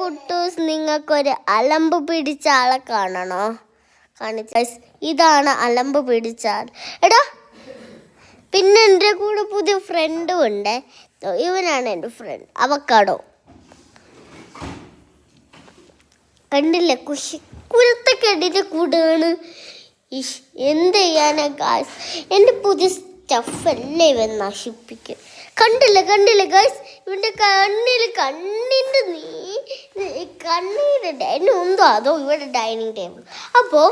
കുട്ടൂസ് നിങ്ങൾക്കൊരു അലമ്പ് പിടിച്ച ആളെ കാണണോ? ഇതാണ് അലമ്പ് പിടിച്ച ആൾ. എടാ, പിന്നെ എൻ്റെ കൂടെ പുതിയ ഫ്രണ്ടും ഉണ്ട്. ഇവനാണ് എൻ്റെ ഫ്രണ്ട് അവക്കാടോ. കണ്ടില്ലേ, കുരുത്തക്കെട്ടിൻ്റെ കൂടെയാണ്. എന്ത് ചെയ്യാനാ ഗായ്സ്, എൻ്റെ പുതിയ സ്റ്റഫല്ലേ ഇവൻ നശിപ്പിക്കും. കണ്ടില്ലേ ഗായ്സ്, ഇവൻ്റെ കണ്ണീരുടെ എന്നെ ഉണ്ടോ അതോ ഇവിടെ ഡൈനിങ് ടേബിൾ. അപ്പോൾ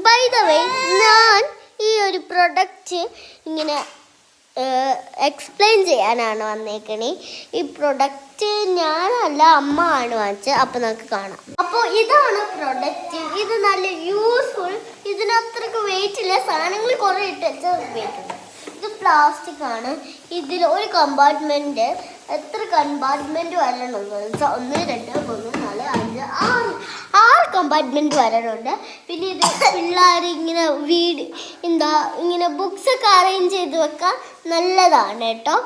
ബൈ ദ വേ, ഞാൻ ഈ ഒരു പ്രൊഡക്റ്റ് ഇങ്ങനെ എക്സ്പ്ലെയിൻ ചെയ്യാനാണ് വന്നേക്കണേ. ഈ പ്രൊഡക്റ്റ് ഞാനല്ല, അമ്മ ആണ് വാങ്ങിച്ചത്. അപ്പോൾ നമുക്ക് കാണാം. അപ്പോൾ ഇതാണ് പ്രൊഡക്റ്റ്. ഇത് നല്ല യൂസ്ഫുൾ. ഇതിനത്രക്ക് വെയിറ്റ് ഇല്ല, സാധനങ്ങൾ കുറേ ഇട്ട് വെച്ചാൽ വെയിറ്റ് ഉണ്ട്. ഇത് പ്ലാസ്റ്റിക് ആണ്. ഇതിൽ ഒരു കമ്പാർട്ട്മെൻറ്റ്, എത്ര കമ്പാർട്ട്മെൻറ്റ് വരണുണ്ട്? 1 2 3 4 5 6 കമ്പാർട്ട്മെൻറ്റ് വരണുണ്ട്. പിന്നെ ഇത് പിള്ളേർ ഇങ്ങനെ ഇങ്ങനെ ബുക്സൊക്കെ അറേഞ്ച് ചെയ്ത് വെക്കാൻ നല്ലതാണ് കേട്ടോ.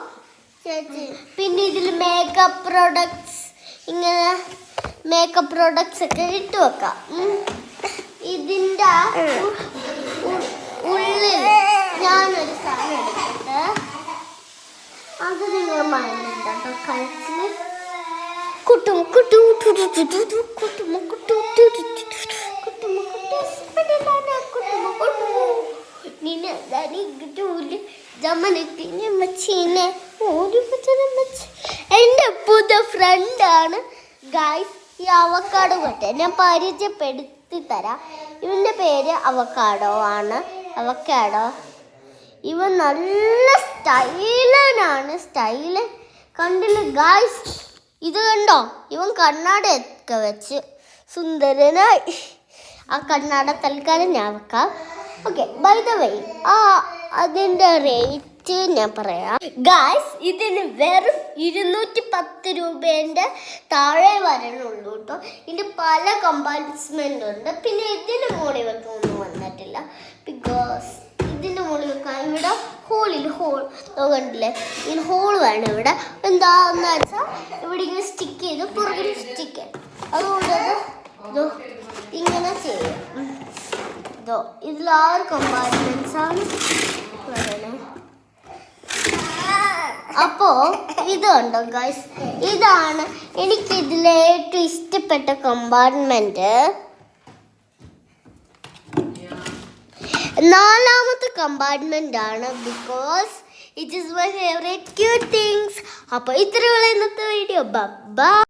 പിന്നെ ഇതിൽ മേക്കപ്പ് പ്രോഡക്ട്സ് ഒക്കെ ഇട്ട് വെക്കാം. ഇതിൻ്റെ ഉള്ളിൽ ഞാനൊരു സാധനം എടുത്തിട്ട് അത് നിങ്ങൾ മറന്നിട്ടോ. കളിച്ചിൽ എൻ്റെ പുതിയ ഫ്രണ്ടാണ് ഗായ്സ് ഈ അവക്കാഡോ കൊട്ടെ. ഞാൻ പരിചയപ്പെടുത്തി തരാം. ഇവൻ്റെ പേര് അവക്കാഡോ ആണ്. അവക്കാഡോ ഇവൻ നല്ല സ്റ്റൈലൻ. കണ്ടില്ല ഗായ്സ്, ഇത് കണ്ടോ? ഇവൻ കണ്ണാടയൊക്കെ വെച്ച് സുന്ദരനായി. ആ കണ്ണാട തൽക്കാലം ഞാൻ വെക്കാം. ഓക്കെ, ബൈ ദ വേ അതിൻ്റെ റേറ്റ് ഞാൻ പറയാം ഗായ്സ്. ഇതിന് വെറും 210 രൂപേൻ്റെ താഴെ വരണുള്ളൂ കേട്ടോ. ഇതിൻ്റെ പല കമ്പാർട്ട്മെൻ്റ് ഉണ്ട്. പിന്നെ ഇതിന് മുകളിൽ വെക്കൊന്നും വന്നിട്ടില്ല. ബിക്കോസ് ഇതിൻ്റെ മുകളിൽ വെക്കാൻ ഇവിടെ ഹോൾ കണ്ടില്ലേ, ഇങ്ങനെ ഹോൾ വേണം ഇവിടെ. എന്താന്ന് വെച്ചാൽ ഇവിടെ ഇങ്ങനെ സ്റ്റിക്ക് ചെയ്ത് പുറകിൽ സ്റ്റിക്ക് ചെയ്യും. അതുകൊണ്ട് ഇങ്ങനെ ചെയ്യും. ഇതിൽ 6 കമ്പാർട്ട്മെന്റ്സ് ആണ് വരണേ. അപ്പോൾ ഇത് കണ്ടോ ഗൈസ്, ഇതാണ് എനിക്കിതിലെ ഏറ്റവും ഇഷ്ടപ്പെട്ട കമ്പാർട്ട്മെന്റ്. 4ാമത്തെ കമ്പാർട്ട്മെന്റ് ആണ്. Because it is my favourite cute things. അപ്പോൾ ഇത്രയുള്ള ഇന്നത്തെ വീഡിയോ. ബൈ.